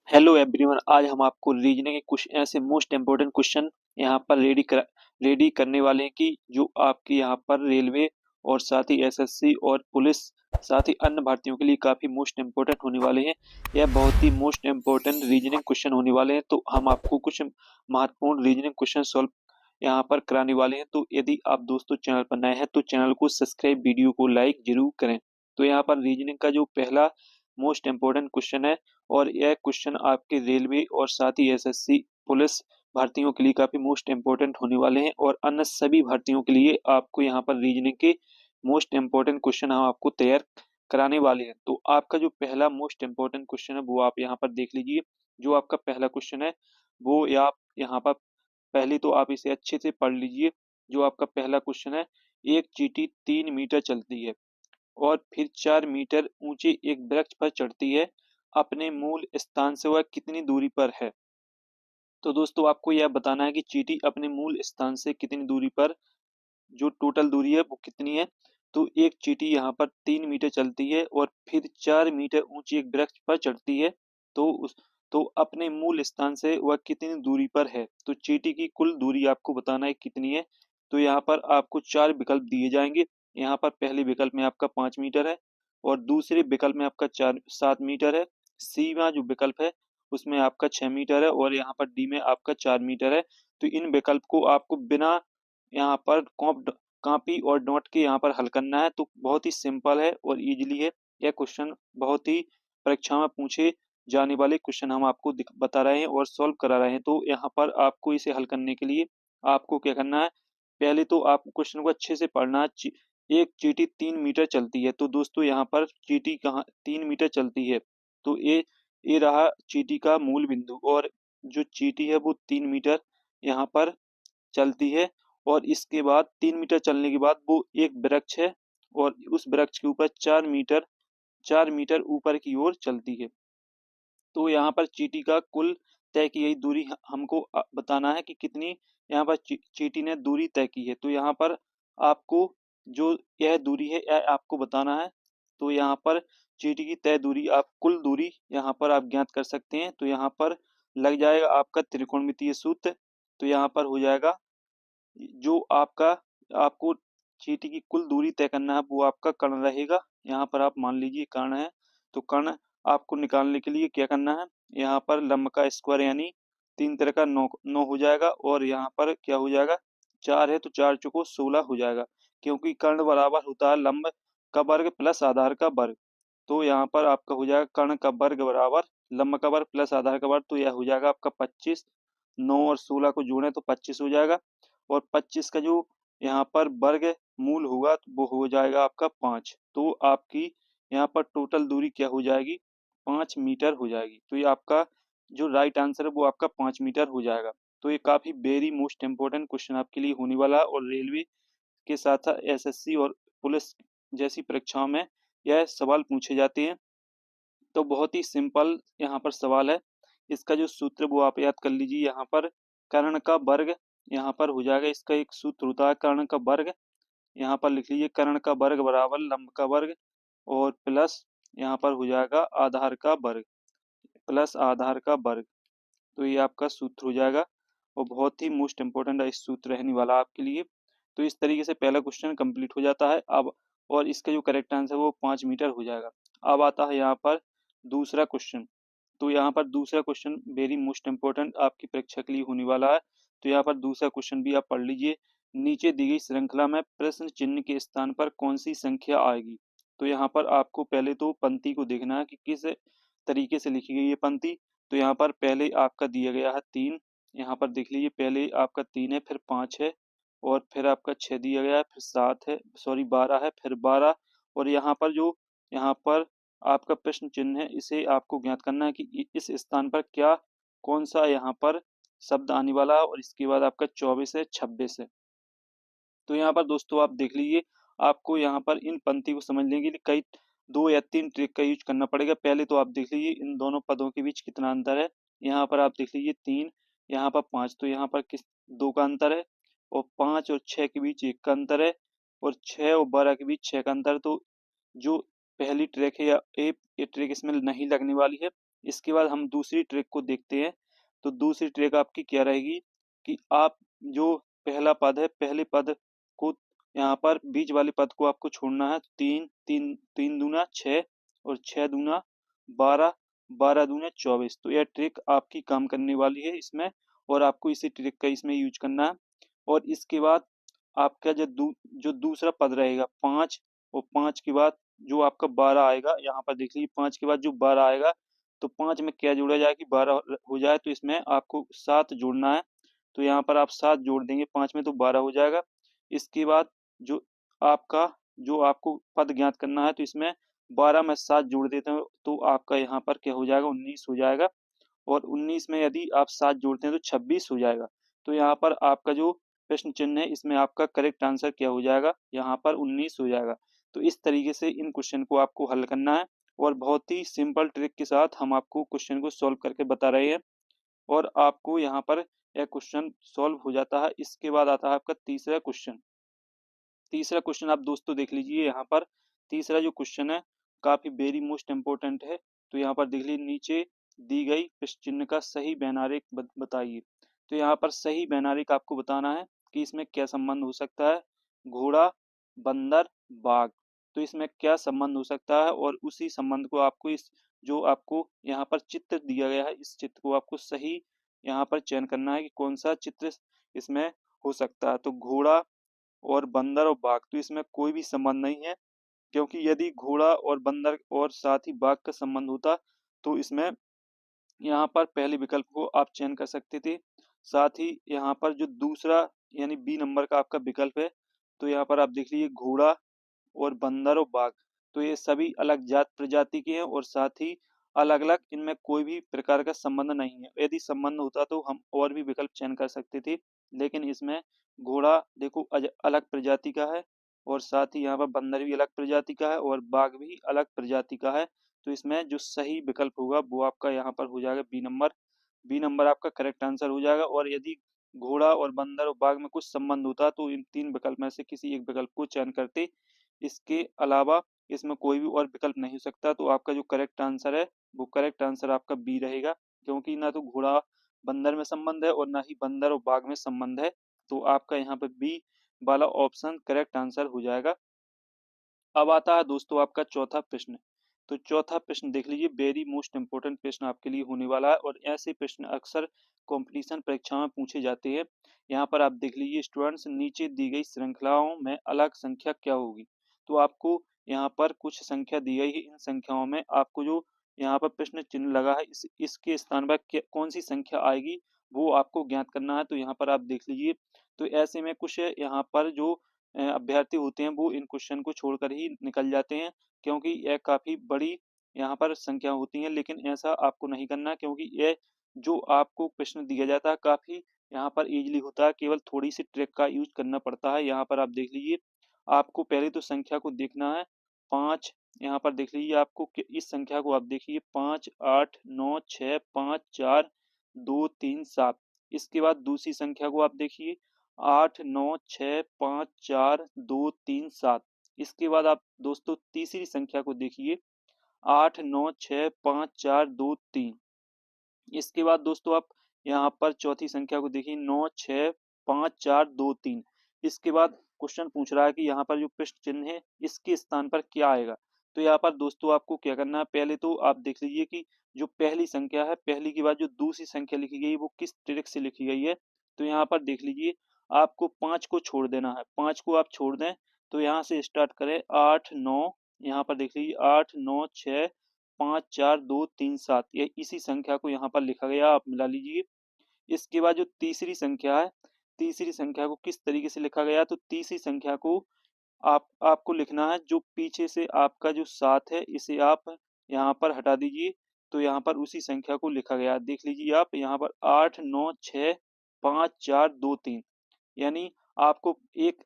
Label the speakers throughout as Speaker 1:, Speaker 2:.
Speaker 1: Hello everyone. आज हम आपको रीजनिंग के कुछ ऐसे मोस्ट इम्पोर्टेंट क्वेश्चन यहाँ पर रेडी करने वाले हैं कि जो आपकी यहाँ पर रेलवे और साथ ही एसएससी और पुलिस साथ ही अन्य भर्तियों के लिए काफ़ी मोस्ट इम्पोर्टेंट होने वाले हैं। यह बहुत ही मोस्ट इम्पोर्टेंट रीजनिंग क्वेश्चन होने वाले हैं, तो हम आपको कुछ महत्वपूर्ण रीजनिंग क्वेश्चन सॉल्व यहाँ पर कराने वाले हैं। तो यदि आप दोस्तों चैनल पर नए हैं तो चैनल को सब्सक्राइब, वीडियो को लाइक जरूर करें। तो यहाँ पर रीजनिंग का जो पहला मोस्ट इम्पोर्टेंट क्वेश्चन है, और यह क्वेश्चन आपके रेलवे और साथ ही एसएससी पुलिस भर्तियों के लिए काफी मोस्ट इम्पोर्टेंट होने वाले हैं, और अन्य सभी भर्तियों के लिए आपको यहाँ पर रीजनिंग के मोस्ट इम्पोर्टेंट क्वेश्चन हम आपको तैयार कराने वाले हैं। तो आपका जो पहला मोस्ट इम्पोर्टेंट क्वेश्चन है वो आप यहाँ पर देख लीजिए। जो आपका पहला क्वेश्चन है वो आप यहाँ पर पहले तो आप इसे अच्छे से पढ़ लीजिए। जो आपका पहला क्वेश्चन है, एक चींटी 3 मीटर चलती है और फिर 4 मीटर ऊंचे एक वृक्ष पर चढ़ती है, अपने मूल स्थान से वह कितनी दूरी पर है। तो दोस्तों आपको यह बताना है कि चींटी अपने मूल स्थान से कितनी दूरी पर, जो टोटल दूरी है वो कितनी है। तो एक चींटी यहाँ पर 3 मीटर चलती है और फिर 4 मीटर ऊंची एक वृक्ष पर चढ़ती है, तो उस तो अपने मूल स्थान से वह कितनी दूरी पर है। तो चींटी की कुल दूरी आपको बताना है कितनी है। तो यहाँ पर आपको 4 विकल्प दिए जाएंगे। यहाँ पर पहले विकल्प में आपका 5 मीटर है, और दूसरे विकल्प में आपका 7 मीटर है। सी में जो विकल्प है उसमें आपका 6 मीटर है, और यहाँ पर डी में आपका 4 मीटर है। तो इन विकल्प को आपको बिना यहाँ पर कॉपी और नोट के यहाँ पर हल करना है। तो बहुत ही सिंपल है और इजीली है। यह क्वेश्चन बहुत ही परीक्षा में पूछे जाने वाले क्वेश्चन हम आपको बता रहे हैं और सॉल्व करा रहे हैं। तो यहाँ पर आपको इसे हल करने के लिए आपको क्या करना है, पहले तो आपको क्वेश्चन को अच्छे से पढ़ना है। एक चींटी 3 मीटर चलती है, तो दोस्तों यहाँ पर चींटी कहाँ 3 मीटर चलती है। तो ये रहा चींटी का मूल बिंदु, और जो चींटी है वो 3 मीटर यहाँ पर चलती है, और इसके बाद 3 मीटर चलने के बाद वो एक वृक्ष है, और उस वृक्ष के ऊपर 4 मीटर ऊपर की ओर चलती है। तो यहाँ पर चींटी का कुल तय की गई दूरी हमको बताना है कि कितनी यहाँ पर चींटी ने दूरी तय की है। तो यहाँ पर आपको जो यह दूरी है यह आपको बताना है। तो यहाँ पर चींटी की तय दूरी, आप कुल दूरी यहाँ पर आप ज्ञात कर सकते हैं। तो यहाँ पर लग जाएगा आपका त्रिकोणमितीय सूत्र। तो यहाँ पर हो जाएगा जो आपका, आपको चींटी की कुल दूरी तय करना है वो आपका कर्ण रहेगा। यहाँ पर आप मान लीजिए कर्ण है। तो कर्ण आपको निकालने के लिए क्या करना है, यहाँ पर लंब का स्क्वायर यानी 3 का 9 हो जाएगा, और यहाँ पर क्या हो जाएगा, 4 है तो 4 चौको 16 हो जाएगा। क्योंकि कर्ण बराबर होता है लंब का वर्ग प्लस आधार का वर्ग। तो यहाँ पर आपका हो जाएगा कर्ण का वर्ग बराबर लंब का वर्ग प्लस आधार का वर्ग। तो यह हो जाएगा आपका 25। 9 और 16 को जोड़ें तो 25 हो जाएगा, और 25 का जो यहाँ पर वर्ग मूल होगा तो वो हो जाएगा आपका 5। तो आपकी यहाँ पर टोटल दूरी क्या हो जाएगी, 5 मीटर हो जाएगी। तो ये आपका जो राइट आंसर है वो आपका 5 मीटर हो जाएगा। तो ये काफी वेरी मोस्ट इम्पोर्टेंट क्वेश्चन आपके लिए होने वाला है, और रेलवे के साथ साथ एसएससी और पुलिस जैसी परीक्षाओं में यह सवाल पूछे जाते हैं। तो बहुत ही सिंपल यहाँ पर सवाल है। इसका जो सूत्र वो आप याद कर लीजिए। यहाँ पर कर्ण का वर्ग यहाँ पर हो जाएगा, इसका एक सूत्र होता है कर्ण का वर्ग। यहाँ पर लिख लीजिए कर्ण का वर्ग बराबर लंब का वर्ग, और प्लस यहाँ पर हो जाएगा आधार का वर्ग, प्लस आधार का वर्ग। तो ये आपका सूत्र हो जाएगा, और बहुत ही मोस्ट इम्पोर्टेंट इस सूत्र रहने वाला आपके लिए। तो इस तरीके से पहला क्वेश्चन कंप्लीट हो जाता है अब, और इसका जो करेक्ट आंसर है वो 5 मीटर हो जाएगा। अब आता है यहाँ पर दूसरा क्वेश्चन। तो यहाँ पर दूसरा क्वेश्चन वेरी मोस्ट इम्पोर्टेंट आपकी परीक्षा के लिए होने वाला है। तो यहाँ पर दूसरा क्वेश्चन भी आप पढ़ लीजिए। नीचे दी गई श्रृंखला में प्रश्न चिन्ह के स्थान पर कौन सी संख्या आएगी। तो यहाँ पर आपको पहले तो पंक्ति को देखना है कि किस तरीके से लिखी गई है पंक्ति। तो यहाँ पर पहले आपका दिया गया है 3। यहाँ पर देख लीजिए पहले आपका 3 है, फिर 5 है, और फिर आपका 6 दिया गया है, फिर 7 है, सॉरी 12 है, फिर 12। और यहाँ पर जो यहाँ पर आपका प्रश्न चिन्ह है इसे आपको ज्ञात करना है कि इस स्थान पर क्या, कौन सा यहाँ पर शब्द आने वाला है। और इसके बाद आपका 24 है, 26 है। तो यहाँ पर दोस्तों आप देख लीजिए, आपको यहाँ पर इन पंक्ति को समझने के लिए कई 2 या 3 ट्रिक का यूज करना पड़ेगा। पहले तो आप देख लीजिए इन दोनों पदों के बीच कितना अंतर है। यहाँ पर आप देख लीजिए 3, यहाँ पर 5, तो यहाँ पर किस 2 का अंतर है, और 5 और 6 के बीच 1 का अंतर है, और 6 और 12 के बीच 6 का अंतर। तो जो पहली ट्रिक है या ये ट्रिक इसमें नहीं लगने वाली है। इसके बाद हम दूसरी ट्रिक को देखते हैं। तो दूसरी ट्रिक आपकी क्या रहेगी कि आप जो पहला पद है, पहले पद को यहाँ पर बीच वाले पद को आपको छोड़ना है। 3 3 3 दूना 6 और 6 दूना 12, 12 दूना 24। तो यह ट्रिक आपकी काम करने वाली है इसमें, और आपको इसी ट्रिक का इसमें यूज करना है। और इसके बाद आपका जो दूसरा पद रहेगा 5, और 5 के बाद जो आपका 12 आएगा, यहाँ पर देख लीजिए 5 के बाद जो 12 आएगा, तो 5 में क्या जोड़ा जाए कि 12 हो जाए, तो इसमें आपको 7 जोड़ना है। तो यहाँ पर आप 7 जोड़ देंगे 5 में, तो 12 हो जाएगा। इसके बाद जो आपका जो आपको पद ज्ञात करना है, तो इसमें 12 में 7 जोड़ देते हो, तो आपका यहाँ पर क्या हो जाएगा, 19 हो जाएगा। और 19 में यदि आप 7 जोड़ते हैं तो 26 हो जाएगा। तो यहाँ पर आपका जो प्रश्न चिन्ह है, इसमें आपका करेक्ट आंसर क्या हो जाएगा, यहाँ पर 19 हो जाएगा। तो इस तरीके से इन क्वेश्चन को आपको हल करना है, और बहुत ही सिंपल ट्रिक के साथ हम आपको क्वेश्चन को सॉल्व करके बता रहे हैं, और आपको यहाँ पर यह क्वेश्चन सॉल्व हो जाता है। इसके बाद आता है आपका तीसरा क्वेश्चन। तीसरा क्वेश्चन आप दोस्तों देख लीजिए, यहाँ पर तीसरा जो क्वेश्चन है काफी वेरी मोस्ट इम्पोर्टेंट है। तो यहाँ पर देख लीजिए, नीचे दी गई प्रश्न चिन्ह का सही वैनारिक बताइए। तो यहाँ पर सही वैनारिक आपको बताना है कि इसमें क्या संबंध हो सकता है, घोड़ा, बंदर, बाघ। तो इसमें क्या संबंध हो सकता है, और उसी संबंध को आपको इस जो आपको यहाँ पर चित्र दिया गया है, इस चित्र को आपको सही यहाँ पर चयन करना है कि कौन सा चित्र इसमें हो सकता है। तो घोड़ा और बंदर और बाघ, तो इसमें कोई भी संबंध नहीं है, क्योंकि यदि घोड़ा और बंदर और साथ ही बाघ का संबंध होता, तो इसमें यहाँ पर पहले विकल्प को आप चयन कर सकते थे। साथ ही यहाँ पर जो दूसरा यानी बी नंबर का आपका विकल्प है, तो यहाँ पर आप देख लीजिए घोड़ा और बंदर और बाघ, तो ये सभी अलग जात प्रजाति के हैं, और साथ ही अलग अलग, इनमें कोई भी प्रकार का संबंध नहीं है। यदि संबंध होता तो हम और भी विकल्प चयन कर सकते थे, लेकिन इसमें घोड़ा देखो अलग प्रजाति का है, और साथ ही यहाँ पर बंदर भी अलग प्रजाति का है, और बाघ भी अलग प्रजाति का है। तो इसमें जो सही विकल्प होगा वो आपका यहाँ पर हो जाएगा बी नंबर। बी नंबर आपका करेक्ट आंसर हो जाएगा। और यदि घोड़ा और बंदर और बाघ में कुछ संबंध होता, तो इन तीन विकल्प में से किसी एक विकल्प को चयन करते। इसके अलावा इसमें कोई भी और विकल्प नहीं हो सकता। तो आपका जो करेक्ट आंसर है, वो करेक्ट आंसर आपका बी रहेगा, क्योंकि ना तो घोड़ा बंदर में संबंध है, और ना ही बंदर और बाघ में संबंध है। तो आपका यहाँ पे बी वाला ऑप्शन करेक्ट आंसर हो जाएगा। अब आता है दोस्तों आपका चौथा प्रश्न। तो चौथा प्रश्न देख लीजिए, वेरी मोस्ट इंपोर्टेंट प्रश्न आपके लिए होने वाला है, और ऐसे प्रश्न अक्सर कंपटीशन परीक्षाओं में पूछे जाते हैं। यहाँ पर आप देख लीजिए स्टूडेंट्स, नीचे दी गई श्रृंखलाओं में अलग संख्या क्या होगी। तो आपको यहाँ पर कुछ संख्या दी गई है, इन संख्याओं में आपको जो यहाँ पर प्रश्न चिन्ह लगा है, इसके स्थान पर कौन सी संख्या आएगी, वो आपको ज्ञात करना है। तो यहाँ पर आप देख लीजिए, तो ऐसे में कुछ यहाँ पर जो अभ्यर्थी होते हैं, वो इन क्वेश्चन को छोड़कर ही निकल जाते हैं, क्योंकि यह काफ़ी बड़ी यहाँ पर संख्या होती है। लेकिन ऐसा आपको नहीं करना, क्योंकि ये जो आपको प्रश्न दिया जाता है काफ़ी यहाँ पर ईज़िली होता है, केवल थोड़ी-सी ट्रिक का यूज़ करना पड़ता है। यहाँ पर आप देख लीजिए, आपको पहले तो संख्या को देखना है 5। यहाँ पर देख लीजिए, आपको इस संख्या को आप देखिए 5, 8, 9, 6, 5, 4, 2, 3, 7। इसके बाद दूसरी संख्या को आप देखिए 8, 9, 6, 5, 4, 2, 3, 7। इसके बाद आप दोस्तों तीसरी संख्या को देखिए 8, 9, 6, 5, 4, 2, 3। इसके बाद दोस्तों आप यहाँ पर चौथी संख्या को देखिए 9, 6, 5, 4, 2, 3। इसके बाद क्वेश्चन पूछ रहा है कि यहाँ पर जो प्रश्न चिन्ह है, इसके स्थान पर क्या आएगा। तो यहाँ पर दोस्तों आपको क्या करना है, पहले तो आप देख लीजिए कि जो पहली संख्या है, पहली के बाद जो दूसरी संख्या लिखी गई है, वो किस ट्रिक से लिखी गई है। तो यहाँ पर देख लीजिए, आपको 5 को छोड़ देना है। 5 को आप छोड़ दें, तो यहाँ से स्टार्ट करें 8, 9। यहाँ पर देख लीजिए 8, 9, 6, 5, 4, 2, 3, 7। ये इसी संख्या को यहाँ पर लिखा गया, आप मिला लीजिए। इसके बाद जो तीसरी संख्या है, तीसरी संख्या को किस तरीके से लिखा गया, तो तीसरी संख्या को आपको लिखना है, जो पीछे से आपका जो 7 है, इसे आप यहाँ पर हटा दीजिए। तो यहाँ पर उसी संख्या को लिखा गया है। देख लीजिए आप यहाँ पर 8, 9, 6, 5, 4, 2, 3। यानी आपको एक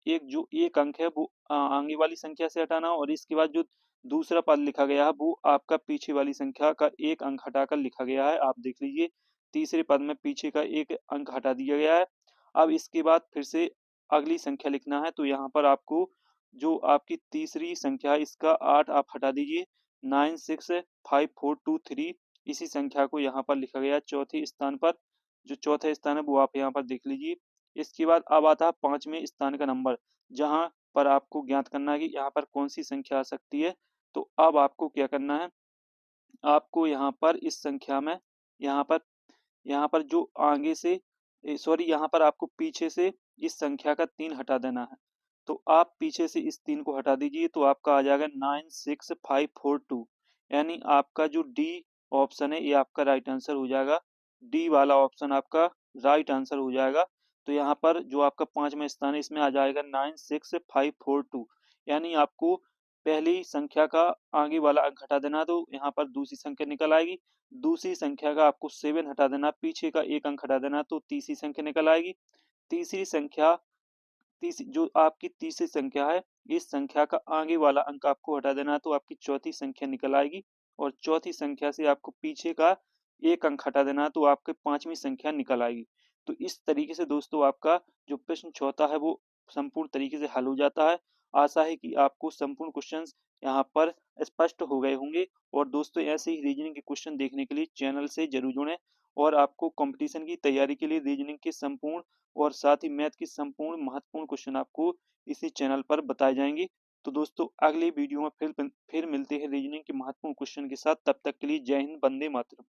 Speaker 1: एक जो एक अंक है, वो आगे वाली संख्या से हटाना, और इसके बाद जो दूसरा पद लिखा गया है, वो आपका पीछे वाली संख्या का एक अंक हटाकर लिखा गया है। आप देख लीजिए, तीसरे पद में पीछे का एक अंक हटा दिया गया है। अब इसके बाद फिर से अगली संख्या लिखना है। तो यहाँ पर आपको जो आपकी तीसरी संख्या है इसका 8 आप हटा दीजिए, 965423 इसी संख्या को यहाँ पर लिखा गया है चौथे स्थान पर। जो चौथा स्थान है वो आप यहाँ पर देख लीजिए। इसके बाद अब आता है 5वें स्थान का नंबर, जहाँ पर आपको ज्ञात करना है कि यहाँ पर कौन-सी संख्या आ सकती है। तो अब आपको क्या करना है, आपको यहाँ पर इस संख्या में यहाँ पर यहाँ पर जो आगे से सॉरी यहाँ पर आपको पीछे से इस संख्या का 3 हटा देना है। तो आप पीछे से इस 3 को हटा दीजिए तो आपका आ जाएगा 96542, यानी आपका जो डी ऑप्शन है ये आपका राइट आंसर हो जाएगा। डी वाला ऑप्शन आपका राइट आंसर हो जाएगा। तो यहाँ पर जो आपका 5वां स्थान है इसमें आ जाएगा 96542, यानी आपको पहली संख्या का आगे वाला अंक हटा देना, तो यहाँ पर दूसरी संख्या निकल आएगी। दूसरी संख्या का आपको 7 हटा देना, पीछे का 1 अंक हटा देना, तो तीसरी संख्या निकल आएगी। तीसरी संख्या जो आपकी तीसरी संख्या है, इस संख्या का आगे वाला अंक आपको हटा देना है, तो आपकी चौथी संख्या निकल आएगी। और चौथी संख्या से आपको पीछे का 1 अंक हटा देना है, तो आपकी 5वीं संख्या निकल आएगी। तो इस तरीके से दोस्तों आपका जो प्रश्न चौथा है वो संपूर्ण तरीके से हल हो जाता है। आशा है कि आपको संपूर्ण क्वेश्चंस यहाँ पर स्पष्ट हो गए होंगे। और दोस्तों ऐसे ही रीजनिंग के क्वेश्चन देखने के लिए चैनल से जरूर जुड़ें। और आपको कंपटीशन की तैयारी के लिए रीजनिंग के संपूर्ण और साथ ही मैथ की संपूर्ण महत्वपूर्ण क्वेश्चन आपको इसी चैनल पर बताए जाएंगे। तो दोस्तों अगली वीडियो में फिर मिलते हैं रीजनिंग के महत्वपूर्ण क्वेश्चन के साथ। तब तक के लिए जय हिंद, वंदे मातरम।